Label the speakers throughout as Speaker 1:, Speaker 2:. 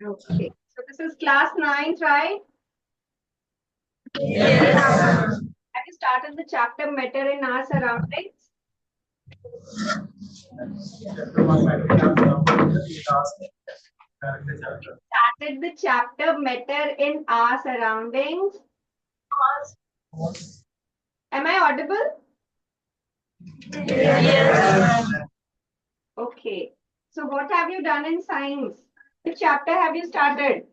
Speaker 1: Okay. So this is class 9th, right?
Speaker 2: Yes.
Speaker 1: Have you started the chapter matter in our surroundings? Started the chapter matter in our surroundings. Am I audible?
Speaker 2: Yes.
Speaker 1: Okay. So what have you done in science? Which chapter have you started?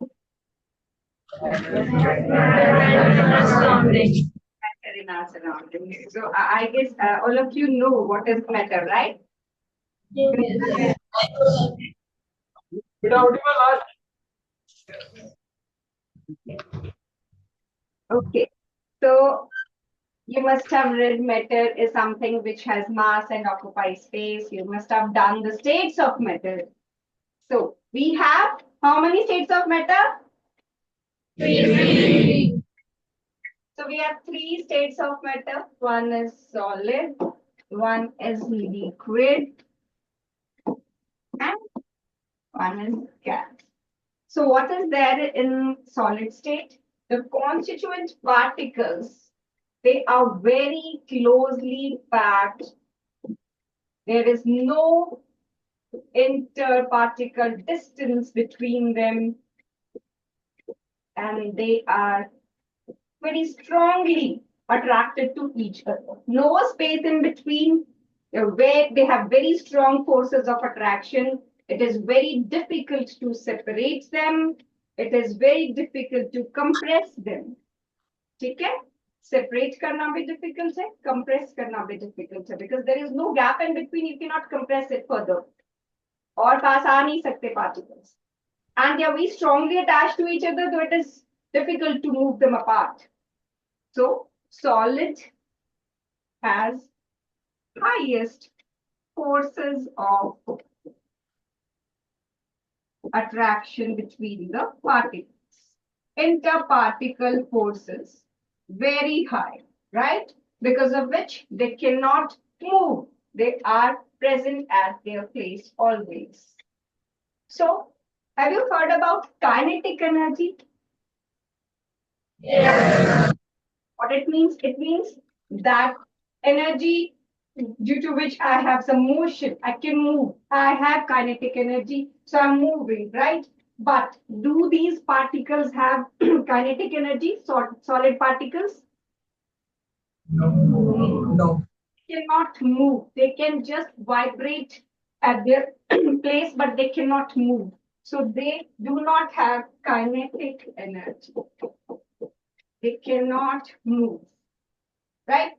Speaker 2: Surrounding.
Speaker 1: Matter in our surroundings. So I guess all of you know what is matter, right?
Speaker 2: Yes.
Speaker 1: Okay. So you must have read matter is something which has mass and occupies space. You must have done the states of matter. So we have how many states of matter?
Speaker 2: Three.
Speaker 1: So we have 3 states of matter. One is solid, one is liquid, and one is gas. So what is there in solid state? The constituent particles, they are very closely packed. There is no interparticle distance between them, and they are very strongly attracted to each other. No space in between, where they have very strong forces of attraction. It is very difficult to separate them. It is very difficult to compress them. ठीक है? Separate करना भी difficult है, compress करना भी difficult है, because there is no gap in between. You cannot compress it further. और पास आ नहीं सकते particles. And they are very strongly attached to each other, though it is difficult to move them apart. So solid has highest forces of attraction between the particles. Interparticle forces very high, right? Because of which they cannot move. They are present at their place always. So, have you heard about kinetic energy?
Speaker 2: Yes.
Speaker 1: What it means? It means that energy due to which I have some motion, I can move. I have kinetic energy, so I'm moving, right? But do these particles have kinetic energy, solid particles?
Speaker 2: No.
Speaker 1: They cannot move. They can just vibrate at their place, but they cannot move. So they do not have kinetic energy. They cannot move, right?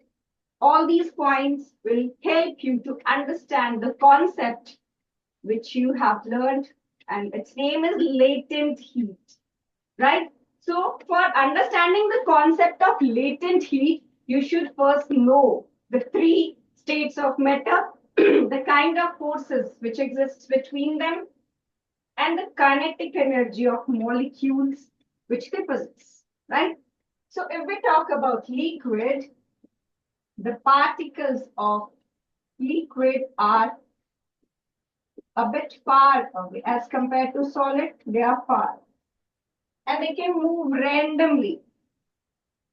Speaker 1: All these points will help you to understand the concept which you have learned, and its name is latent heat, right? So for understanding the concept of latent heat, you should first know the 3 states of matter, the kind of forces which exists between them, and the kinetic energy of molecules which they possess, right? So if we talk about liquid, the particles of liquid are a bit far away as compared to solid. They are far, and they can move randomly.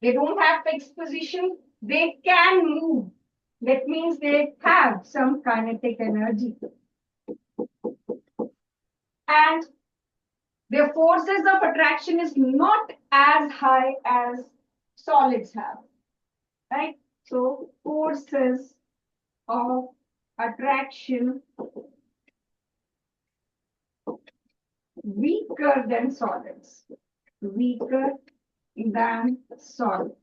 Speaker 1: They don't have fixed position. They can move. That means they have some kinetic energy, and their forces of attraction is not as high as solids have, right? So forces of attraction weaker than solids, weaker than solids.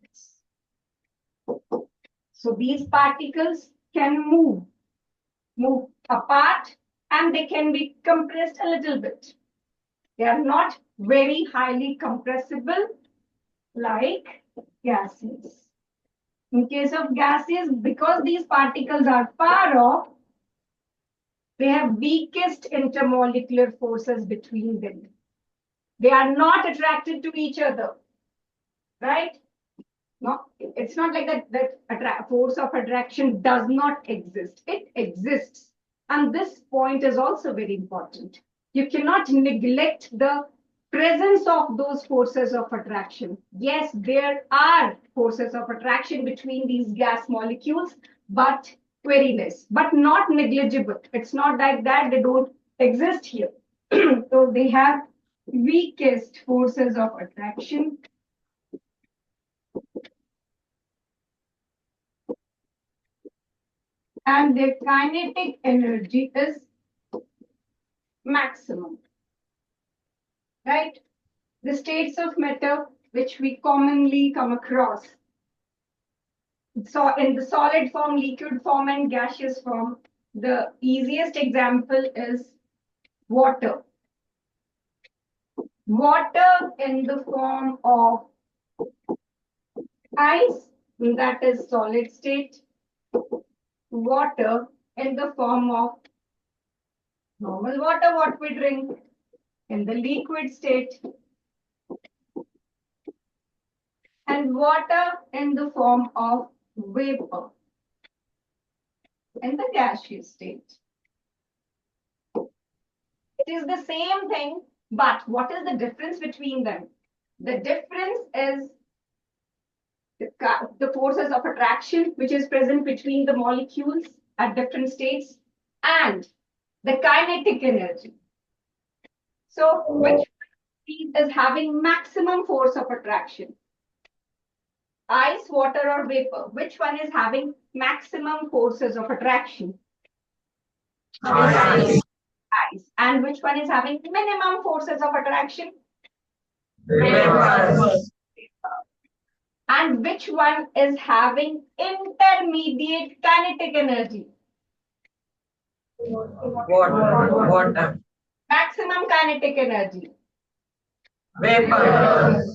Speaker 1: So these particles can move apart, and they can be compressed a little bit. They are not very highly compressible like gases. In case of gases, because these particles are far off, they have weakest intermolecular forces between them. They are not attracted to each other, right? No, it's not like that force of attraction does not exist. It exists. And this point is also very important. You cannot neglect the presence of those forces of attraction. Yes, there are forces of attraction between these gas molecules, but very less, but not negligible. It's not like that they don't exist here. So they have weakest forces of attraction. And their kinetic energy is maximum, right? The states of matter which we commonly come across. So in the solid form, liquid form, and gaseous form, the easiest example is water. Water in the form of ice, that is solid state. Water in the form of normal water, what we drink, in the liquid state. And water in the form of vapor in the gaseous state. It is the same thing, but what is the difference between them? The difference is the forces of attraction, which is present between the molecules at different states, and the kinetic energy. So, which is having maximum force of attraction? Ice, water, or vapor? Which one is having maximum forces of attraction?
Speaker 2: Ice.
Speaker 1: Ice. And which one is having minimum forces of attraction?
Speaker 2: Vapor.
Speaker 1: And which one is having intermediate kinetic energy?
Speaker 2: Water.
Speaker 1: Maximum kinetic energy.
Speaker 2: Vapor.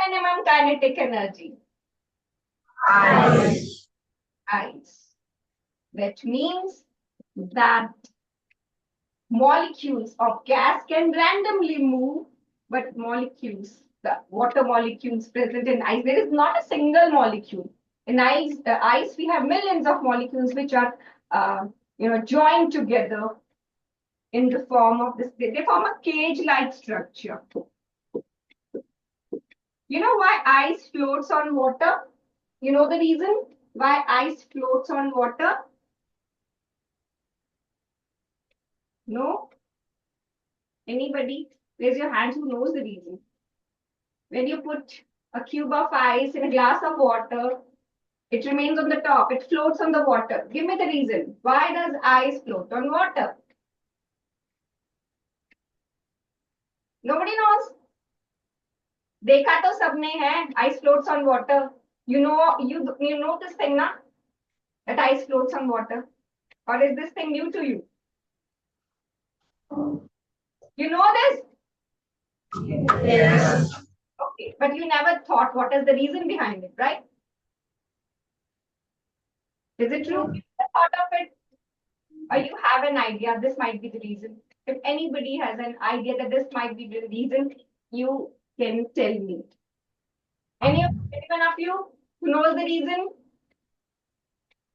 Speaker 1: Minimum kinetic energy.
Speaker 2: Ice.
Speaker 1: Ice. That means that molecules of gas can randomly move, but molecules, the water molecules present in ice, there is not a single molecule. In ice we have millions of molecules which are joined together in the form of this. They form a cage-like structure. You know why ice floats on water? You know the reason why ice floats on water? No? Anybody? Raise your hand who knows the reason. When you put a cube of ice in a glass of water, it remains on the top. It floats on the water. Give me the reason. Why does ice float on water? Nobody knows. देखा तो सबने है. Ice floats on water. You know this thing, na? That ice floats on water. Or is this thing new to you? You know this?
Speaker 2: Yes.
Speaker 1: Okay, but you never thought what is the reason behind it, right? Is it true? You never thought of it? Or you have an idea, this might be the reason. If anybody has an idea that this might be the reason, you can tell me. Anyone of you who knows the reason?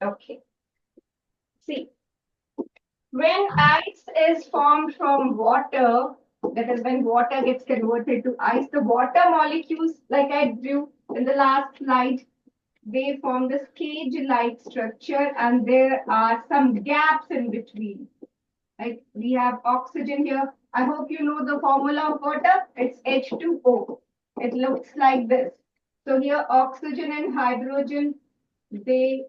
Speaker 1: Okay. See, when ice is formed from water, that is when water gets converted to ice, the water molecules, like I drew in the last slide, they form this cage-like structure, and there are some gaps in between. Like we have oxygen here. I hope you know the formula of water. It's H2O. It looks like this. So here oxygen and hydrogen, they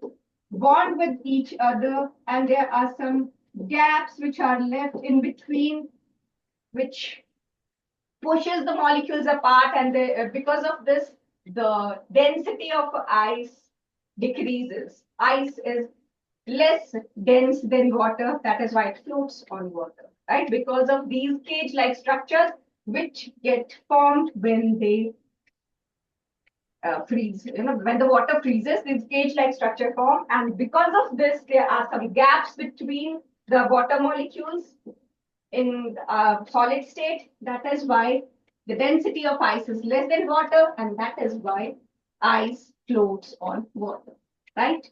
Speaker 1: bond with each other, and there are some gaps which are left in between, which pushes the molecules apart, and because of this, the density of ice decreases. Ice is less dense than water. That is why it floats on water, right? Because of these cage-like structures which get formed when they freeze. When the water freezes, this cage-like structure form, and because of this, there are some gaps between the water molecules in solid state. That is why the density of ice is less than water, and that is why ice floats on water, right?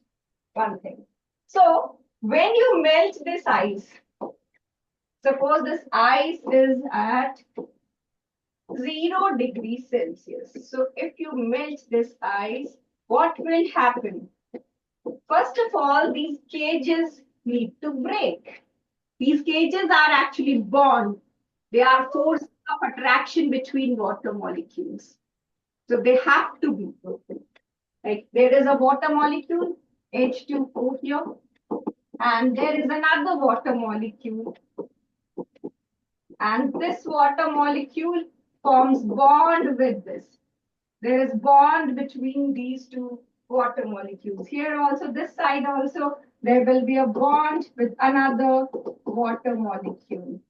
Speaker 1: One thing. So when you melt this ice, suppose this ice is at 0 degrees Celsius. So if you melt this ice, what will happen? First of all, these cages need to break. These cages are actually bond. They are forces of attraction between water molecules. So they have to be broken. Like there is a water molecule, H2O here, and there is another water molecule. And this water molecule forms bond with this. There is bond between these two water molecules. Here also, this side also, there will be a bond with another water molecule.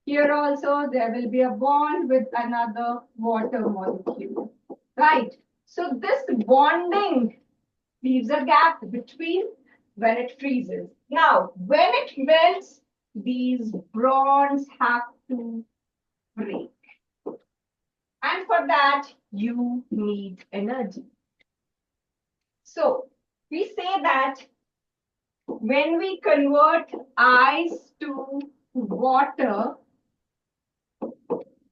Speaker 1: Here also, there will be a bond with another water molecule. Right? So this bonding leaves a gap between when it freezes. Now, when it melts, these bonds have to break. And for that, you need energy. So we say that when we convert ice to water,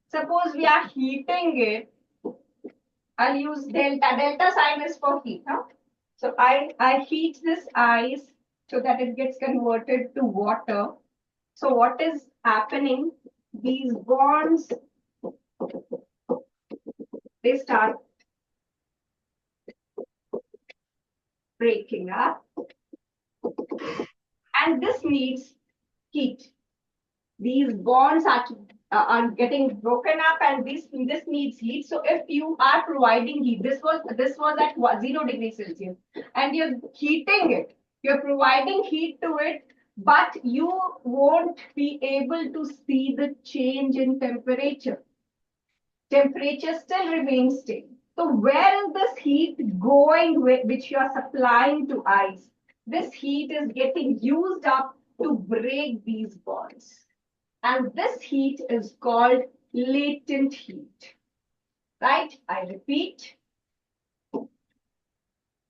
Speaker 1: suppose we are heating it, I'll use delta. Delta sign is for heat. Huh? So I heat this ice so that it gets converted to water. So what is happening? These bonds, they start breaking up. And this needs heat. These bonds are getting broken up, and this needs heat. So if you are providing heat, this was at 0 degrees Celsius, and you're heating it, you're providing heat to it, but you won't be able to see the change in temperature. Temperature still remains same. So where is this heat going, which you are supplying to ice? This heat is getting used up to break these bonds. And this heat is called latent heat. Right? I repeat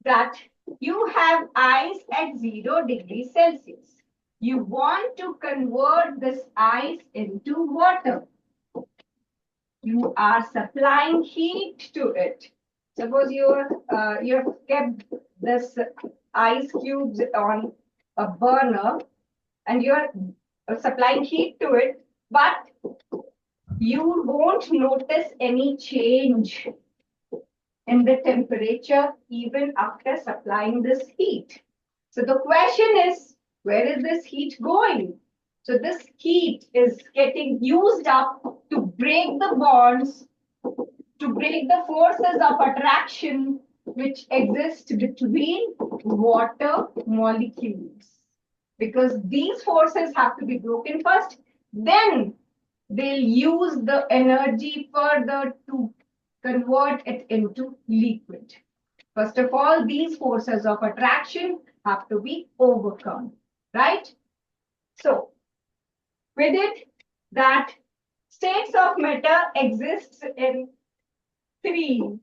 Speaker 1: that you have ice at 0 degrees Celsius. You want to convert this ice into water. You are supplying heat to it. Suppose you have kept this ice cubes on a burner and you're supplying heat to it, but you won't notice any change in the temperature even after supplying this heat. So the question is, where is this heat going? So this heat is getting used up to break the bonds, to break the forces of attraction which exist between water molecules. Because these forces have to be broken first, then they'll use the energy further to convert it into liquid. First of all, these forces of attraction have to be overcome, right? So, with it, that states of matter exists in three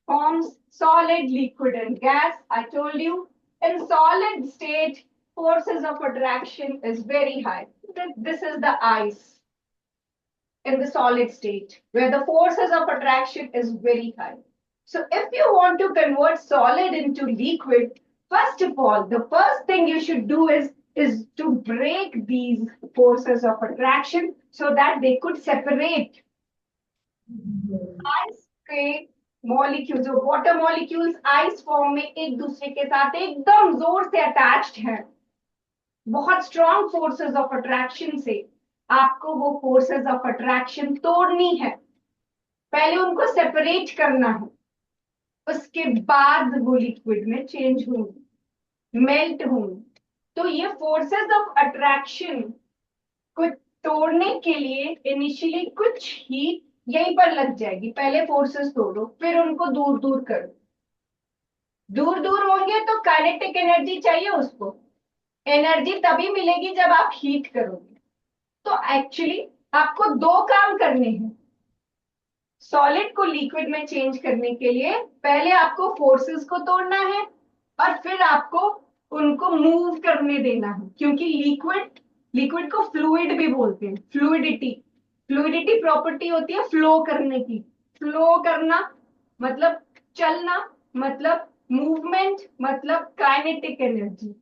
Speaker 1: forms: solid, liquid, and gas. I told you, in solid state, forces of attraction is very high. This is the ice in the solid state, where the forces of attraction is very high. So if you want to convert solid into liquid, first of all, the first thing you should do is to break these forces of attraction so that they could separate ice के molecule जो water molecules ice form में एक दूसरे के साथ एकदम जोर से अटैच्ड हैं, बहुत स्ट्रॉन्ग फोर्सेस ऑफ अट्रैक्शन से आपको वो फोर्सेस ऑफ अट्रैक्शन तोड़नी है. पहले उनको सेपरेट करना है, उसके बाद वो लिक्विड में चेंज होंगी, मेल्ट होंगी. तो ये फोर्सेस ऑफ अट्रैक्शन को तोड़ने के लिए इनिशियली कुछ हीट यहीं पर लग जाएगी. पहले फोर्सेस तोड़ो, फिर उनको दूर दूर करो. दूर दूर होंगे तो काइनेटिक एनर्जी चाहिए उसको. एनर्जी तभी मिलेगी जब आप हीट करोगे. तो एक्चुअली आपको दो काम करने हैं. सॉलिड को लिक्विड में चेंज करने के लिए पहले आपको फोर्सेस को तोड़ना है और फिर आपको उनको मूव करने देना है, क्योंकि लिक्विड को फ्लूइड भी बोलते हैं, फ्लूइडिटी. फ्लूइडिटी प्रॉपर्टी होती है फ्लो करने की। फ्लो करना मतलब चलना, मतलब मूवमेंट, मतलब काइनेटिक एनर्जी।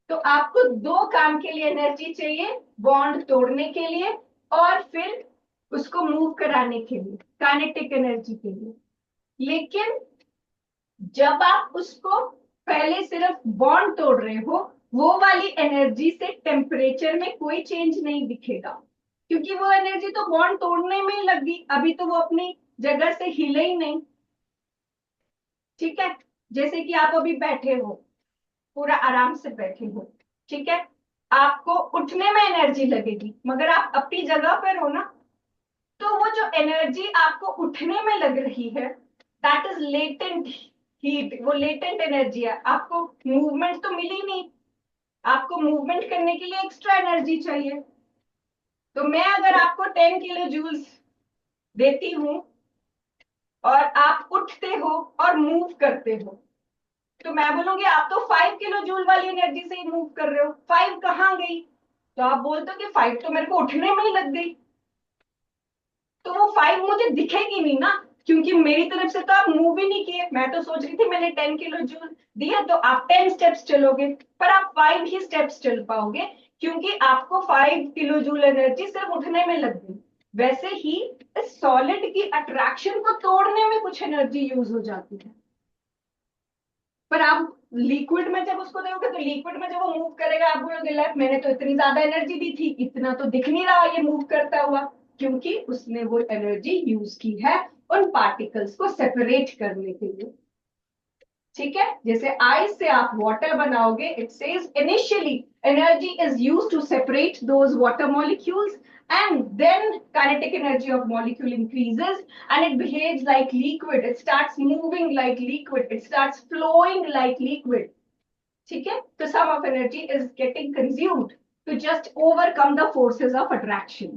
Speaker 1: तो आपको दो काम के लिए एनर्जी चाहिए, बॉन्ड तोड़ने के लिए और फिर उसको मूव कराने के लिए, काइनेटिक एनर्जी के लिए। लेकिन जब आप उसको पहले सिर्फ बॉन्ड तोड़ रहे हो, वो वाली एनर्जी से टेम्परेचर में कोई चेंज नहीं दिखेगा, क्योंकि वो एनर्जी तो बॉन्ड तोड़ने में ही लग गई, अभी तो वो अपनी जगह से हिले ही नहीं। ठीक है, जैसे कि आप अभी बैठे हो, पूरा आराम से बैठे हो, ठीक है, आपको उठने में एनर्जी लगेगी, मगर आप अपनी जगह पर हो ना, तो वो जो एनर्जी आपको उठने में लग रही है, दैट इज लेटेंट हीट, वो लेटेंट एनर्जी है। आपको मूवमेंट तो मिली नहीं, आपको मूवमेंट करने के लिए एक्स्ट्रा एनर्जी चाहिए। तो मैं अगर आपको 10 किलो जूल्स देती हूँ और आप उठते हो और मूव करते हो, तो मैं बोलूंगी आप तो 5 किलो जूल वाली एनर्जी से ही मूव कर रहे हो, 5 कहाँ गई? तो आप बोलते हो कि 5 तो मेरे को उठने में ही लग गई। तो वो 5 मुझे दिखेगी नहीं ना, क्योंकि मेरी तरफ से तो आप मूव ही नहीं किए। मैं तो सोच रही थी मैंने 10 किलो जूल दिया तो आप 10 स्टेप्स चलोगे, पर आप 5 ही स्टेप्स चल पाओगे, क्योंकि आपको 5 किलो जूल एनर्जी सिर्फ उठने में लग गई। वैसे ही इस सॉलिड की अट्रैक्शन को तोड़ने में कुछ एनर्जी यूज हो जाती है। पर आप लिक्विड में जब उसको देखोगे, तो लिक्विड में जब वो मूव करेगा, आप बोलोगे लाइक मैंने तो इतनी ज्यादा एनर्जी दी थी, इतना तो दिख नहीं रहा ये मूव करता हुआ, क्योंकि उसने वो एनर्जी यूज की है उन पार्टिकल्स को सेपरेट करने के लिए। ठीक है, जैसे आइस से आप वाटर बनाओगे, it says initially energy is used to separate those water molecules, and then kinetic energy of molecule increases and it behaves like liquid, it starts moving like liquid, it starts flowing like liquid. ठीक है, तो some of energy is getting consumed to just overcome the forces of attraction.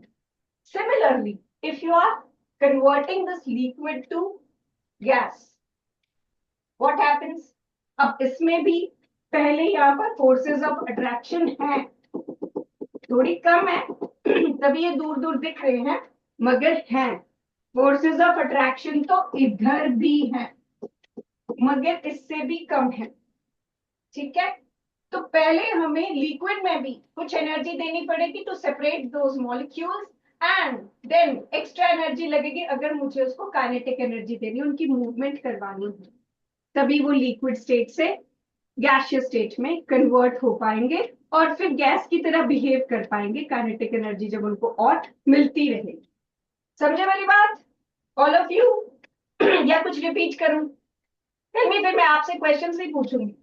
Speaker 1: Similarly, if you are converting this liquid to gas, what happens? अब इसमें भी पहले यहाँ पर forces of attraction है, थोड़ी कम है तभी ये दूर दूर दिख रहे हैं, मगर है। फोर्सेस ऑफ अट्रैक्शन तो इधर भी है, मगर इससे भी कम है। ठीक है, तो पहले हमें लिक्विड में भी कुछ एनर्जी देनी पड़ेगी to separate those molecules, and then extra energy लगेगी अगर मुझे उसको काइनेटिक एनर्जी देनी, उनकी मूवमेंट करवानी है, तभी वो लिक्विड स्टेट से गैसियस स्टेट में कन्वर्ट हो पाएंगे और फिर गैस की तरह बिहेव कर पाएंगे, काइनेटिक एनर्जी जब उनको और मिलती रहेगी। समझे मेरी बात ऑल ऑफ यू? या कुछ रिपीट करूं? फिर मैं आपसे क्वेश्चन ही पूछूंगी।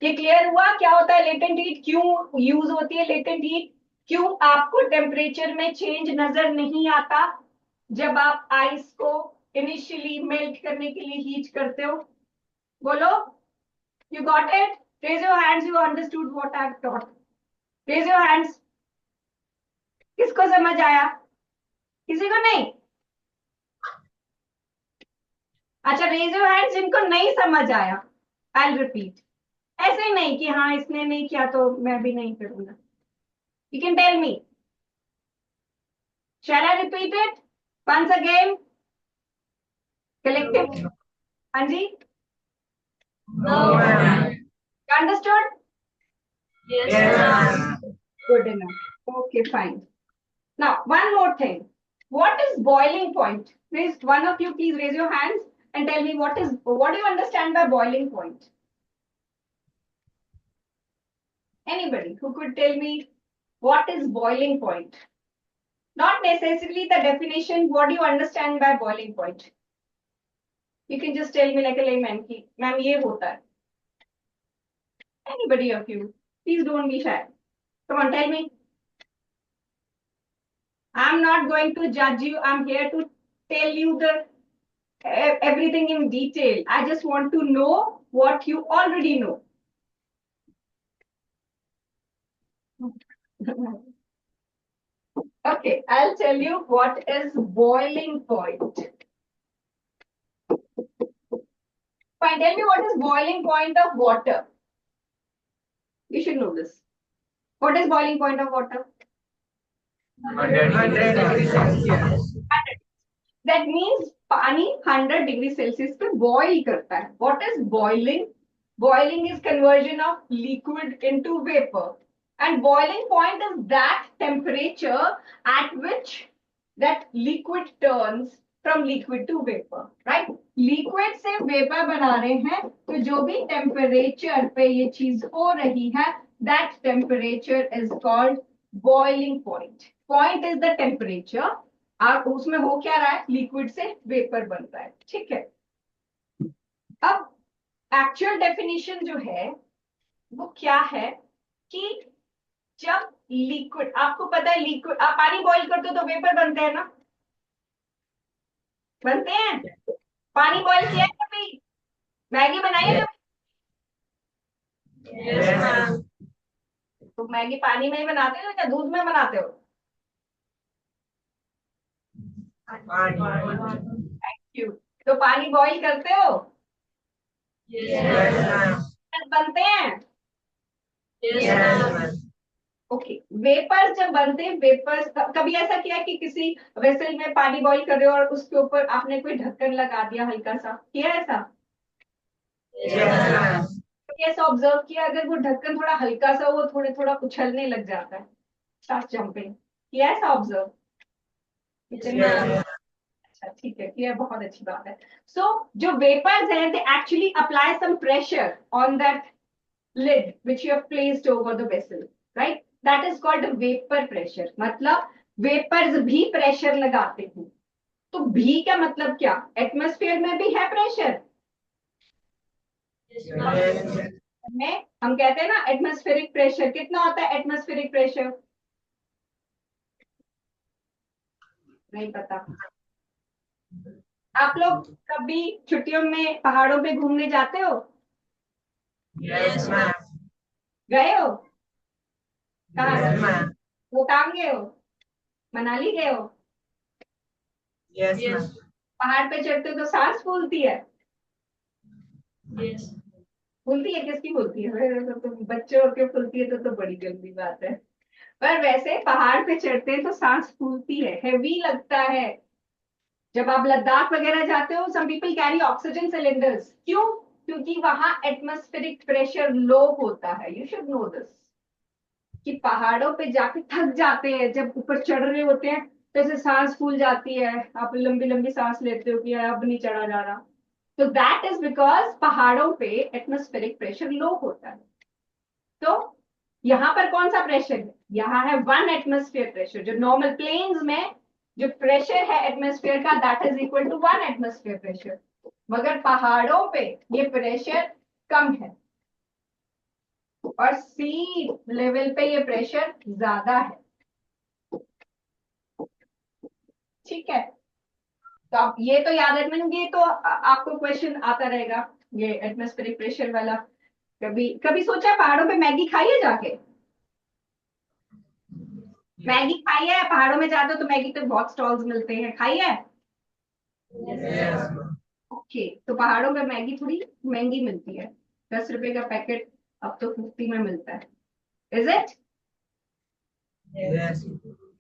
Speaker 1: ये क्लियर हुआ क्या होता है लेटेंट हीट, क्यों यूज होती है लेटेंट हीट, क्यों आपको टेम्परेचर में चेंज नजर नहीं आता जब आप आइस को इनिशियली मेल्ट करने के लिए हीट करते हो? बोलो, you got it? Raise your hands, you understood what I've taught. Raise your hands. किसको समझ आया? किसी को नहीं? अच्छा, रेज योर हैंड्स जिनको नहीं समझ आया। आई रिपीट, ऐसे नहीं कि हाँ इसने नहीं किया तो मैं भी नहीं करूंगा। You can tell me, shall I repeat it once again collective? हाँ जी,
Speaker 2: No, ma'am.
Speaker 1: Understood?
Speaker 2: Yes, ma'am.
Speaker 1: Good enough. Okay, fine. Now, one more thing. What is boiling point? Please, one of you, please raise your hands and tell me what do you understand by boiling point? Anybody who could tell me what is boiling point? Not necessarily the definition. What do you understand by boiling point? You can just tell me like a layman ki, ma'am ye hota hai. Anybody of you, please don't be shy. Come on, tell me. I'm not going to judge you. I'm here to tell you the everything in detail. I just want to know what you already know. Okay, I'll tell you what is boiling point. Fine, tell me what is boiling point of water. You should know this. What is boiling point of water?
Speaker 2: 100 degrees Celsius.
Speaker 1: That means पानी 100 degree Celsius पे boil करता है. What is boiling? Boiling is conversion of liquid into vapor. And boiling point is that temperature at which that liquid turns from liquid to vapor, right? Liquid से vapor बना रहे हैं, तो जो भी temperature पे ये चीज हो रही है, that temperature is called boiling point. Point is the temperature. और उसमें हो क्या रहा है, लिक्विड से वेपर बन रहा है. ठीक है. अब एक्चुअल डेफिनेशन जो है वो क्या है कि जब लिक्विड, आपको पता है लिक्विड, आप पानी बॉईल करते हो तो वेपर बनते हैं ना, बनते हैं. पानी बॉईल किया है कभी? मैगी बनाई है कभी?
Speaker 2: Yes, ma'am.
Speaker 1: तो मैगी पानी में ही बनाते हो या दूध में बनाते हो? Thank you. तो पानी बॉईल करते हो?
Speaker 2: Yes, ma'am.
Speaker 1: बनते हैं.
Speaker 2: Yes, ma'am.
Speaker 1: ओके. वेपर्स जब बनते हैं, वेपर्स कभी ऐसा किया कि किसी वेसल में पानी बॉईल कर रहे हो और उसके ऊपर आपने कोई ढक्कन लगा दिया हल्का सा, किया ऐसा?
Speaker 2: Yes, ma'am.
Speaker 1: ऐसा ऑब्जर्व किया अगर वो ढक्कन थोड़ा हल्का सा, वो थोड़ा थोड़ा उछलने लग जाता है, स्टार्ट जंपिंग, किया ऐसा ऑब्जर्व? अच्छा ठीक है, किया, बहुत अच्छी बात है. सो जो वेपर्स हैं, they actually apply some pressure on that lid which you have placed over the vessel, right? That is called vapor pressure. मतलब वेपर्स भी प्रेशर लगाते हैं. तो भी का मतलब क्या? एटमॉस्फेयर में भी है प्रेशर. में हम कहते हैं ना एटमॉस्फेरिक प्रेशर. कितना होता है एटमॉस्फेरिक प्रेशर? नहीं पता. आप लोग कभी छुट्टियों में पहाड़ों पे घूमने जाते हो?
Speaker 2: Yes, ma'am.
Speaker 1: गए हो? कहाँ?
Speaker 2: Yes, ma'am.
Speaker 1: वो काम गए हो? मनाली गए हो?
Speaker 2: Yes, ma'am.
Speaker 1: पहाड़ पे चढ़ते हो तो सांस फूलती है.
Speaker 2: Yes.
Speaker 1: फूलती है, किसकी फूलती है? तो बच्चों के फूलती है तो बड़ी गंदी बात है. पर वैसे पहाड़ पे चढ़ते हैं तो सांस फूलती है, हैवी लगता है. जब आप लद्दाख वगैरह जाते हो, some people carry oxygen cylinders. क्यों? क्योंकि वहां एटमॉस्फेरिक प्रेशर लो होता है. यू शुड नो दिस कि पहाड़ों पे जाके थक जाते हैं, जब ऊपर चढ़ रहे होते हैं तो ऐसे सांस फूल जाती है, आप लंबी लंबी सांस लेते हो कि यार अब नहीं चढ़ा जा रहा. तो दैट इज बिकॉज पहाड़ों पे एटमॉस्फेरिक प्रेशर लो होता है. तो यहाँ पर कौन सा प्रेशर है? यहाँ है 1 एटमॉस्फेयर प्रेशर. जो नॉर्मल प्लेन्स में जो प्रेशर है एटमॉस्फेयर का, that is equal to 1 atmosphere pressure. मगर पहाड़ों पे ये प्रेशर कम है और सी लेवल पे ये प्रेशर ज्यादा है. ठीक है. तो आप ये तो याद रखेंगे, तो आपको क्वेश्चन आता रहेगा ये एटमॉस्फेरिक प्रेशर वाला. कभी कभी सोचा पहाड़ों पे मैगी खाई है जाके? मैगी खाई है? पहाड़ों में जाते हो तो मैगी तो बहुत स्टॉल्स मिलते हैं, खाई है?
Speaker 2: Yes, ma'am.
Speaker 1: ओके. तो पहाड़ों में मैगी थोड़ी महंगी मिलती है. 10 रुपए का पैकेट अब तो 50 में मिलता है. Is it?
Speaker 2: Yes.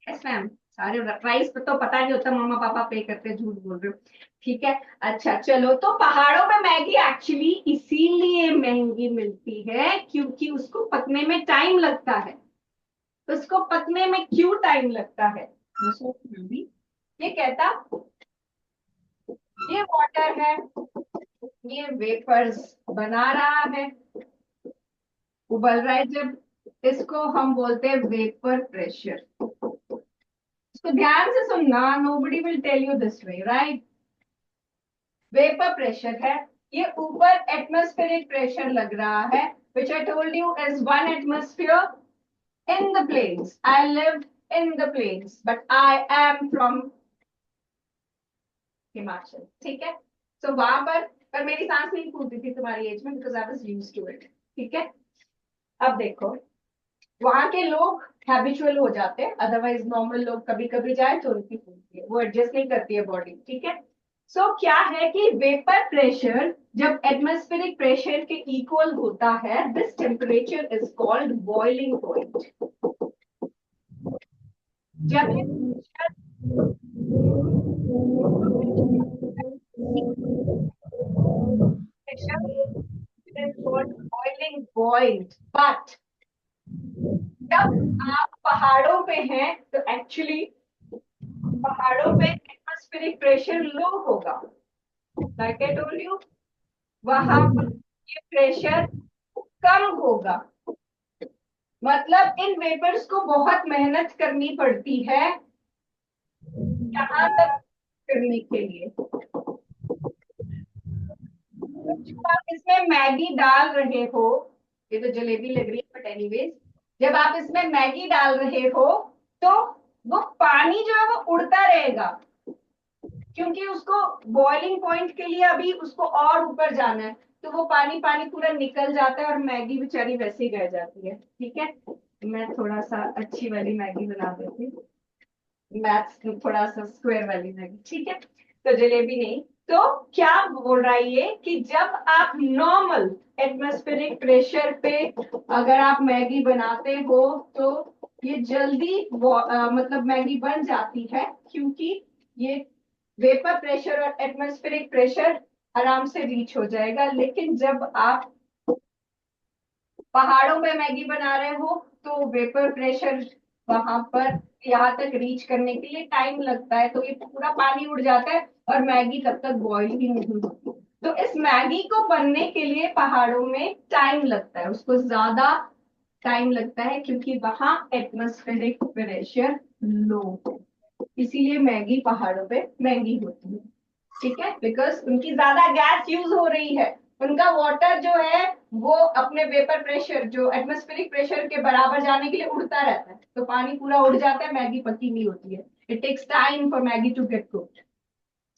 Speaker 1: Yes ma'am. सारे प्राइस पे तो पता नहीं होता, मम्मा पापा पे करते हैं, झूठ बोल रहे हो. ठीक है. अच्छा चलो, तो पहाड़ों में मैगी एक्चुअली इसीलिए महंगी मिलती है क्योंकि उसको पकने में टाइम लगता है. उसको पकने में क्यों टाइम लगता है? ये कहता, ये वाटर है, ये वेपर्स बना रहा है, उबल रहा है जब, इसको हम बोलते हैं वेपर प्रेशर. इसको ध्यान से सुनना, nobody will tell you this way, right? Vapour pressure है, ये ऊपर एटमॉस्फेरिक प्रेशर लग रहा है, which I told you is 1 atmosphere in the plains. I live in the plains, but I am from Himachal. ठीक है. सो वहां पर मेरी सांस नहीं फूलती थी तुम्हारी एज में, because I was used to it. ठीक है. अब देखो, वहां के लोग हैबिचुअल हो जाते हैं, अदरवाइज नॉर्मल लोग कभी कभी जाए तो उनकी फूलती है, वो एडजस्ट नहीं करती है बॉडी. ठीक है. सो क्या है कि वेपर प्रेशर जब एटमॉस्फेरिक प्रेशर के इक्वल होता है, this temperature is called boiling point. जब ये pressure is called boiling point, but जब आप पहाड़ों पे हैं तो एक्चुअली पहाड़ों पे एटमॉस्फेरिक प्रेशर लो होगा, लाइक आई टोल्ड यू, वहां पर ये प्रेशर कम होगा। मतलब इन वेपर्स को बहुत मेहनत करनी पड़ती है यहाँ तक करने के लिए। जब आप इसमें मैगी डाल रहे हो, ये तो जलेबी लग रही है बट एनीवेज, जब आप इसमें मैगी डाल रहे हो तो वो पानी जो है वो उड़ता रहेगा, क्योंकि उसको बॉइलिंग पॉइंट के लिए अभी उसको और ऊपर जाना है, तो वो पानी पानी पूरा निकल जाता है और मैगी बेचारी वैसे ही रह जाती है। ठीक है, मैं थोड़ा सा अच्छी वाली मैगी बना देती हूँ, मैथ्स थोड़ा सा स्क्वायर वाली मैगी। ठीक है, तो जलेबी नहीं। तो क्या बोल रहा है ये कि जब आप नॉर्मल एटमॉस्फेरिक प्रेशर पे अगर आप मैगी बनाते हो तो ये जल्दी मतलब मैगी बन जाती है, क्योंकि ये वेपर प्रेशर और एटमॉस्फेरिक प्रेशर आराम से रीच हो जाएगा। लेकिन जब आप पहाड़ों पे मैगी बना रहे हो तो वेपर प्रेशर वहां पर यहाँ तक रीच करने के लिए टाइम लगता है, तो ये पूरा पानी उड़ जाता है और मैगी तब तक बॉईल ही नहीं होती। तो इस मैगी को बनने के लिए पहाड़ों में टाइम लगता है, उसको ज्यादा टाइम लगता है, क्योंकि वहां एटमॉस्फेरिक प्रेशर लो है, इसीलिए मैगी पहाड़ों पे महंगी होती है। ठीक है, बिकॉज उनकी ज्यादा गैस यूज हो रही है, उनका वाटर जो है वो अपने वेपर प्रेशर जो एटमॉस्फेरिक प्रेशर के बराबर जाने के लिए उड़ता रहता है, तो पानी पूरा उड़ जाता है, मैगी पकी नहीं होती है। It takes time for Maggi to get cooked.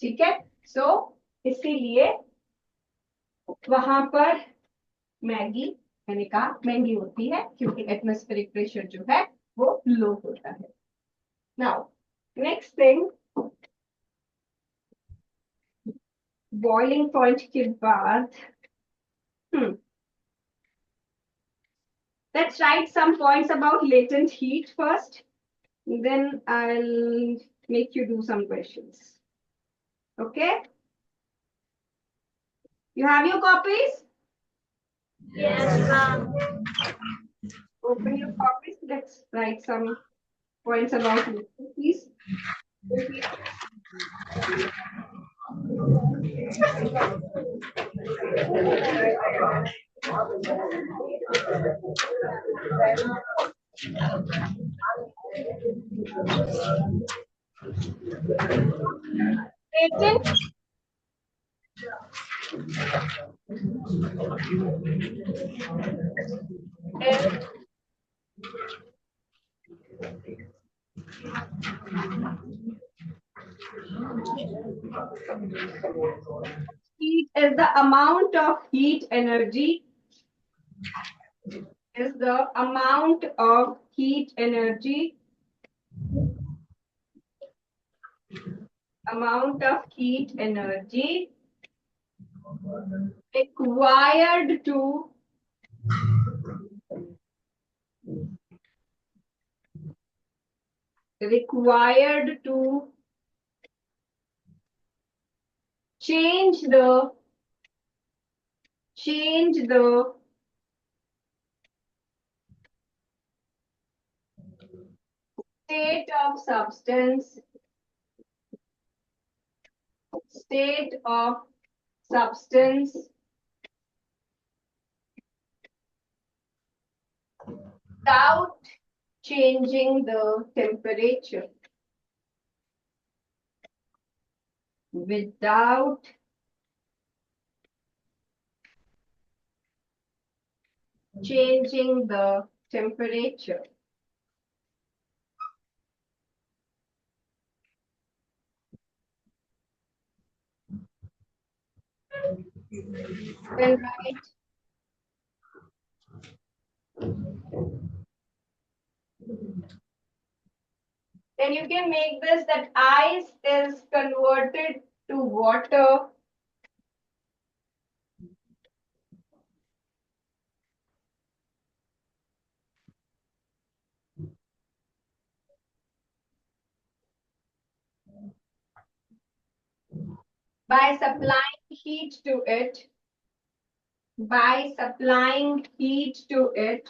Speaker 1: ठीक है, सो इसीलिए वहां पर मैगी मैंने कहा महंगी होती है, क्योंकि एटमॉस्फेरिक प्रेशर जो है वो लो होता है। Now next thing, boiling point के बाद let's write some points about latent heat first, then I'll make you do some questions. Okay, you have your copies?
Speaker 2: Yes, ma'am.
Speaker 1: Open your copies, let's write some points about latent heat. Latent is heat is the amount of heat energy, is the amount of heat energy, amount of heat energy required to change the state of substance, state of substance without changing the temperature, without changing the temperature. Then write then you can make this that ice is converted to water by supplying heat to it, by supplying heat to it,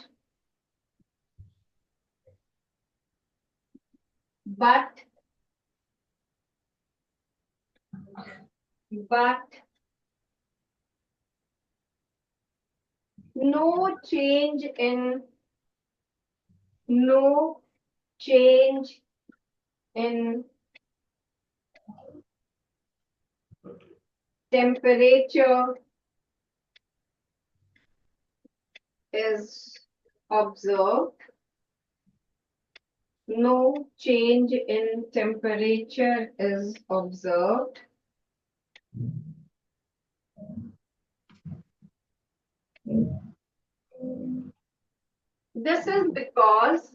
Speaker 1: but no change in no change in temperature is observed. No change in temperature is observed. This is because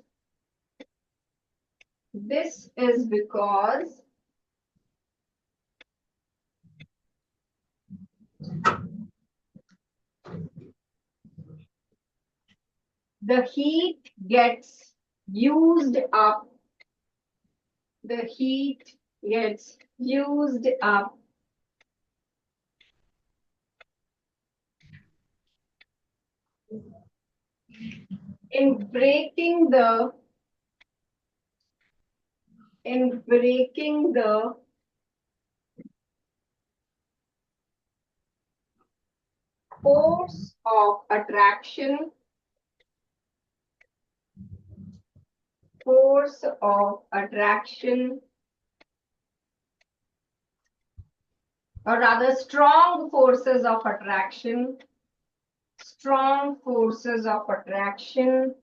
Speaker 1: the heat gets used up. The heat gets used up in breaking the force of attraction, force of attraction, or rather strong forces of attraction, strong forces of attraction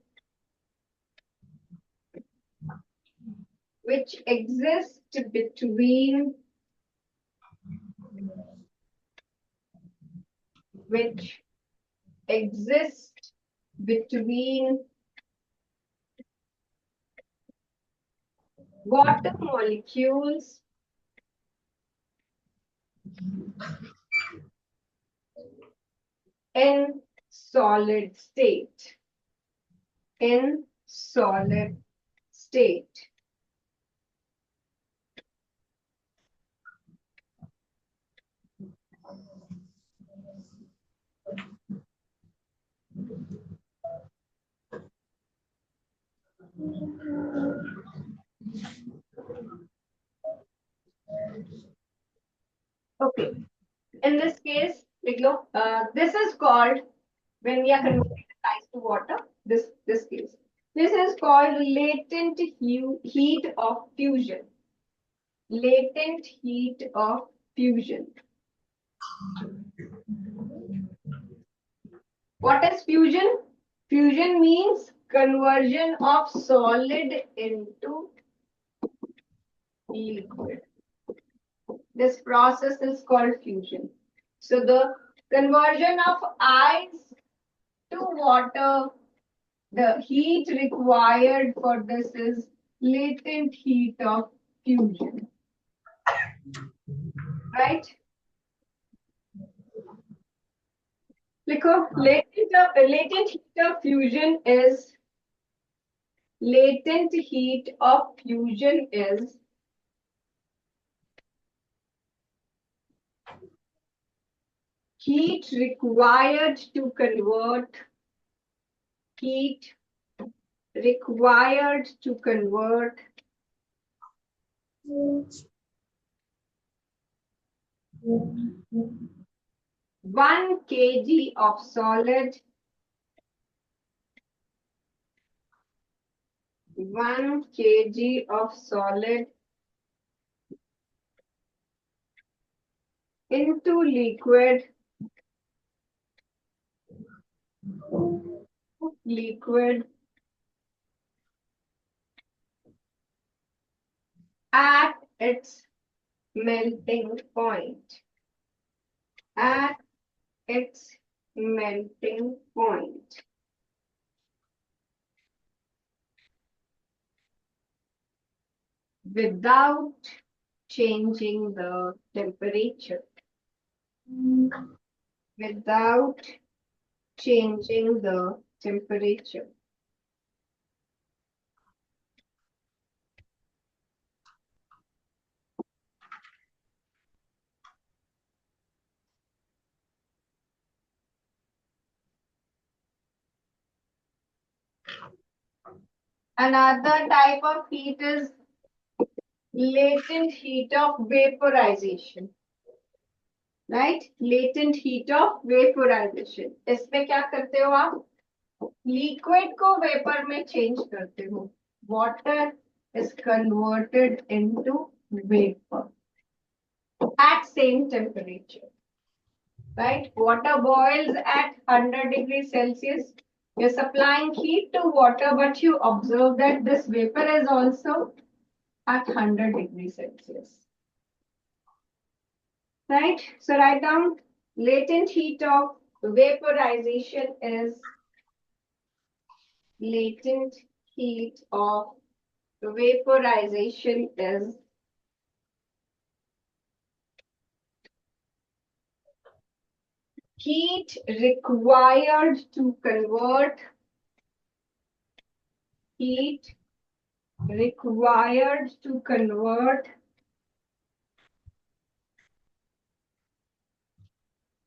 Speaker 1: which exist between water molecules in solid state. In solid state. Okay. In this case, this is called, when we are converting ice to water, this case. This is called latent heat of fusion. Latent heat of fusion. What is fusion? Fusion means conversion of solid into liquid. This process is called fusion. So the conversion of ice to water, the heat required for this is latent heat of fusion. Right? Latent heat of fusion is latent heat of fusion is heat required to convert one kg of solid, 1 kg of solid into liquid at its melting point. At its melting point. Without changing the temperature. Without changing the temperature. Another type of heat is latent heat of vaporization. Right? Latent heat of vaporization. इसमें क्या करते हो आप? Liquid को vapour में change करते हो. Water is converted into vapor at same temperature. Right? Water boils at 100 degrees Celsius. You're supplying heat to water, but you observe that this vapor is also at 100 degrees Celsius. Right? So write down latent heat of vaporization is latent heat of vaporization is heat required to convert heat required to convert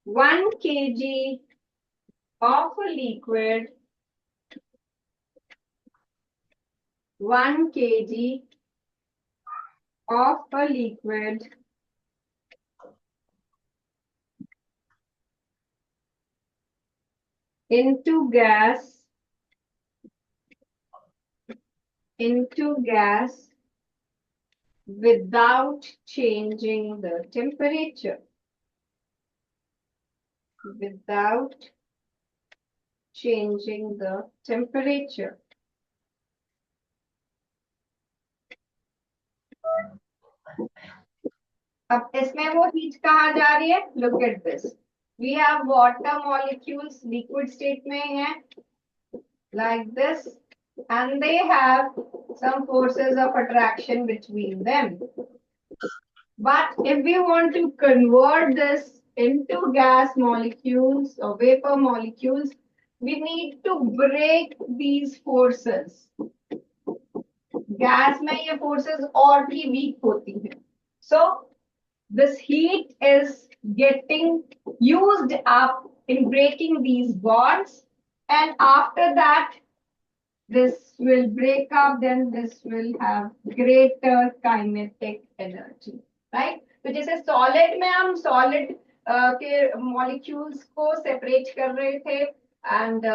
Speaker 1: 1 kg of a liquid 1 kg of a liquid into gas without changing the temperature. Without changing the temperature. अब इसमें वो heat कहाँ जा रही है? Look at this. We have water molecules liquid state में है like this, and they have some forces of attraction between them. But if we want to convert this into gas molecules or vapor molecules, we need to break these forces. Gas में ये forces और भी week होती हैं. So this heat is getting used up in breaking these bonds, and after that this will break up, then this will have greater kinetic energy, right? तो जैसे solid में हम सॉलिड के मॉलिक्यूल्स को सेपरेट कर रहे थे एंड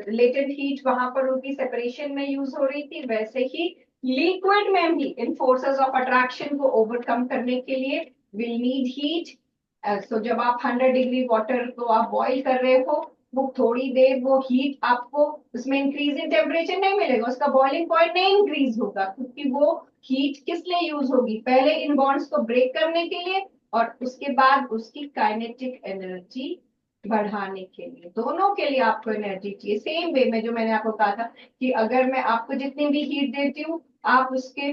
Speaker 1: लेटेंट हीट वहां पर उनकी सेपरेशन में यूज हो रही थी, वैसे ही लिक्विड में भी इन फोर्सेस ऑफ अट्रैक्शन को ओवरकम करने के लिए विल नीड हीट. सो जब आप 100 डिग्री वाटर को आप बॉईल कर रहे हो, वो थोड़ी देर वो हीट आपको उसमें इंक्रीज इन टेम्परेचर नहीं मिलेगा, उसका बॉइलिंग पॉइंट नहीं इंक्रीज होगा, क्योंकि वो हीट किस लिए यूज होगी? पहले इन बॉन्ड्स को ब्रेक करने के लिए और उसके बाद उसकी काइनेटिक एनर्जी बढ़ाने के लिए. दोनों के लिए आपको एनर्जी चाहिए. सेम वे में जो मैंने आपको कहा था कि अगर मैं आपको जितनी भी हीट देती हूँ, आप उसके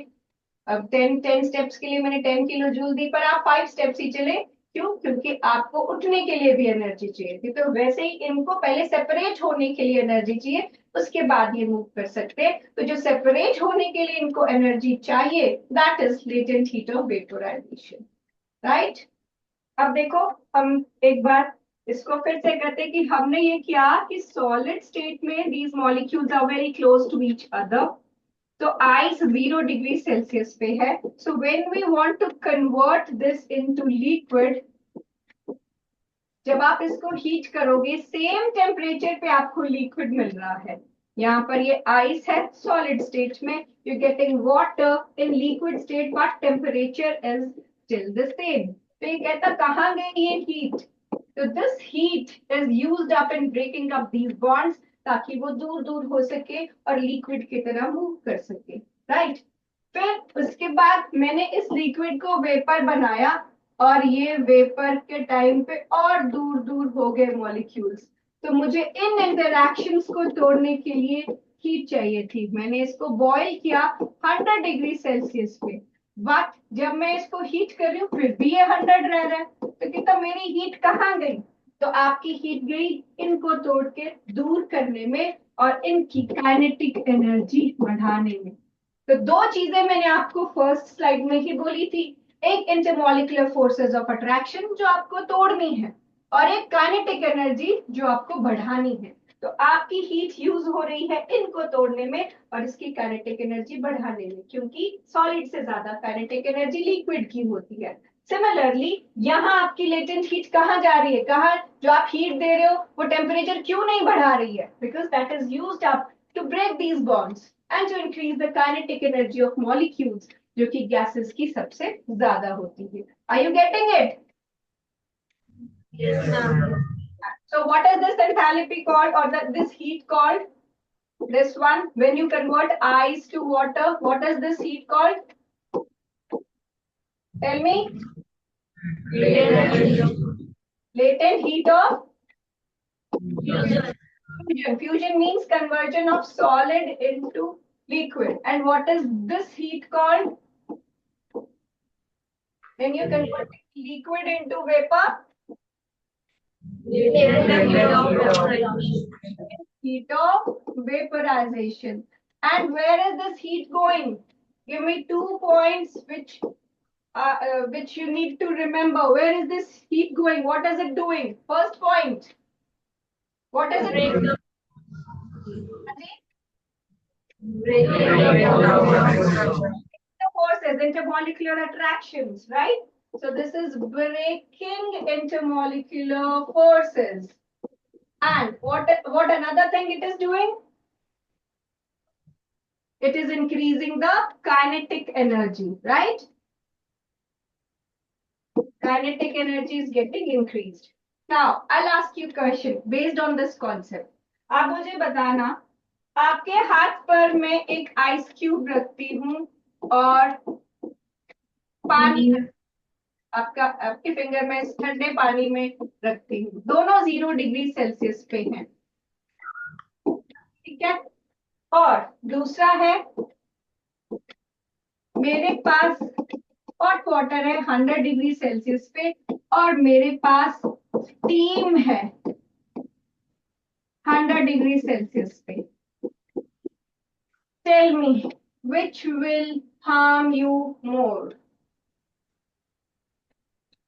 Speaker 1: अब 10 स्टेप्स के लिए मैंने 10 किलो जूल दी, पर आप 5 स्टेप्स ही चले. क्यों? क्योंकि आपको उठने के लिए भी एनर्जी चाहिए थी. तो वैसे ही इनको पहले सेपरेट होने के लिए एनर्जी चाहिए, उसके बाद ये मूव कर सकते हैं. तो जो सेपरेट होने के लिए इनको एनर्जी चाहिए, that is latent heat of vaporisation. Right? अब देखो, हम एक बार इसको फिर से करते हैं कि हमने ये किया कि सॉलिड स्टेट में these molecules are very close to each other. तो आइस 0 डिग्री सेल्सियस पे है. So when we want to convert this into liquid, जब आप इसको हीट करोगे सेम टेम्परेचर पे आपको लिक्विड मिल रहा है. यहाँ पर ये आइस है सॉलिड स्टेट में, you getting water in liquid state, but temperature is still the same. तो ये कहता कहाँ गई ये हीट? तो this heat is used up in breaking up these bonds, ताकि वो दूर दूर हो सके और लिक्विड की तरह मूव कर सके. राइट? फिर उसके बाद मैंने इस लिक्विड को वेपर बनाया, और ये वेपर के टाइम पे और दूर दूर हो गए मॉलिक्यूल्स. तो मुझे इन इंटरैक्शंस को तोड़ने के लिए हीट चाहिए थी. मैंने इसको बॉईल किया 100 डिग्री सेल्सियस पे, बट जब मैं इसको हीट कर रही हूँ फिर भी ये 100 रह रहा है. तो कितना मेरी हीट कहाँ गई? तो आपकी हीट गई इनको तोड़ के दूर करने में और इनकी काइनेटिक एनर्जी बढ़ाने में. तो दो चीजें मैंने आपको फर्स्ट स्लाइड में ही बोली थी. एक इंटरमॉलिक्यूलर फोर्सेस ऑफ अट्रैक्शन जो आपको तोड़नी है, और एक काइनेटिक एनर्जी जो आपको बढ़ानी है. तो आपकी हीट यूज हो रही है इनको तोड़ने में और इसकी काइनेटिक एनर्जी बढ़ाने में, क्योंकि सॉलिड से ज्यादा काइनेटिक एनर्जी लिक्विड की होती है। सिमिलरली यहाँ आपकी लेटेंट हीट कहाँ जा रही है, कहाँ जो आप हीट दे रहे हो वो टेम्परेचर क्यों नहीं बढ़ा रही है, because that is used up to break these bonds and to increase the kinetic energy of molecules, जो कि गैसेस की सबसे ज्यादा होती है। Are you getting it?
Speaker 2: Yes, ma'am.
Speaker 1: So what is this enthalpy called, or this heat called? This one, when you convert ice to water, what is this heat called? Tell me. Latent heat of
Speaker 2: Fusion.
Speaker 1: fusion. Fusion means conversion of solid into liquid. And what is this heat called? When you convert liquid into vapor? Heat of vaporization. And where is this heat going? Give me 2 points which you need to remember. Where is this heat going? What is it doing? First point. What is it doing? The forces, intermolecular attractions, right? So this is breaking intermolecular forces. And what another thing it is doing? It is increasing the kinetic energy, right? Kinetic energy is getting increased. Now, I'll ask you a question based on this concept. आप मुझे बताना, आपके हाथ पर मैं एक ice cube रखती हूँ और पानी आपके फिंगर में ठंडे पानी में रखती हूँ, दोनों 0 डिग्री सेल्सियस पे हैं, ठीक है? और दूसरा है मेरे पास हॉट वाटर है 100 डिग्री सेल्सियस पे और मेरे पास स्टीम है 100 डिग्री सेल्सियस पे। Tell me which will harm you more?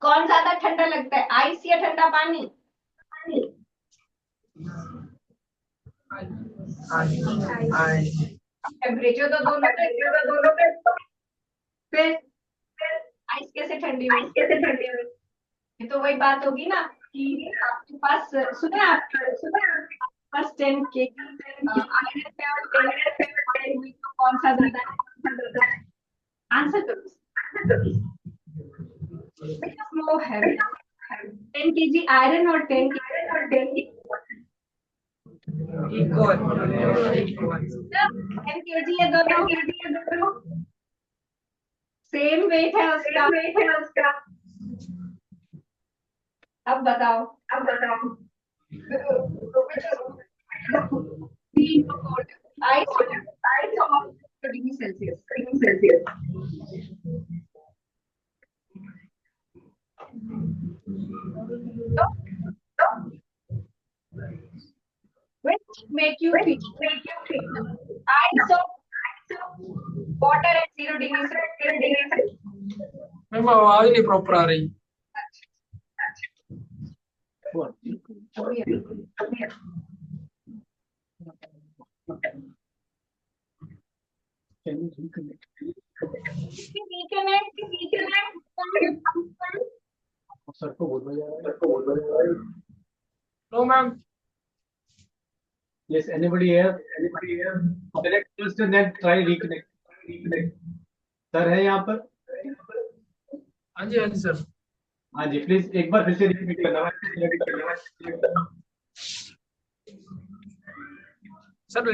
Speaker 1: कौन ज्यादा ठंडा लगता है, आइस या ठंडा पानी? टेम्परेचर तो दोनों पे, फिर आइस कैसे ठंडी हुई? ये तो वही बात होगी ना कि आपके पास, सुना आपके पास 10 kg आयरन है और 10 kg तो कौन सा ज्यादा है? आंसर करो। Which is more heavy? 10 kg iron or 10 kg?
Speaker 3: Equal.
Speaker 1: 10 kg है दोनों, सेम वेट है उसका। अब बताओ आइस और degree Celsius. Which make you feel ice or water at 0 degree?
Speaker 3: Ma'am आवाज नहीं प्रॉपर आ रही।
Speaker 4: सर को बोलो।
Speaker 3: No ma'am.
Speaker 4: Yes, anybody here? Select first and then try reconnect. सर है यहाँ पर?
Speaker 3: हाँ जी सर।
Speaker 4: हाँ जी, प्लीज एक बार फिर से रिपीट करना है।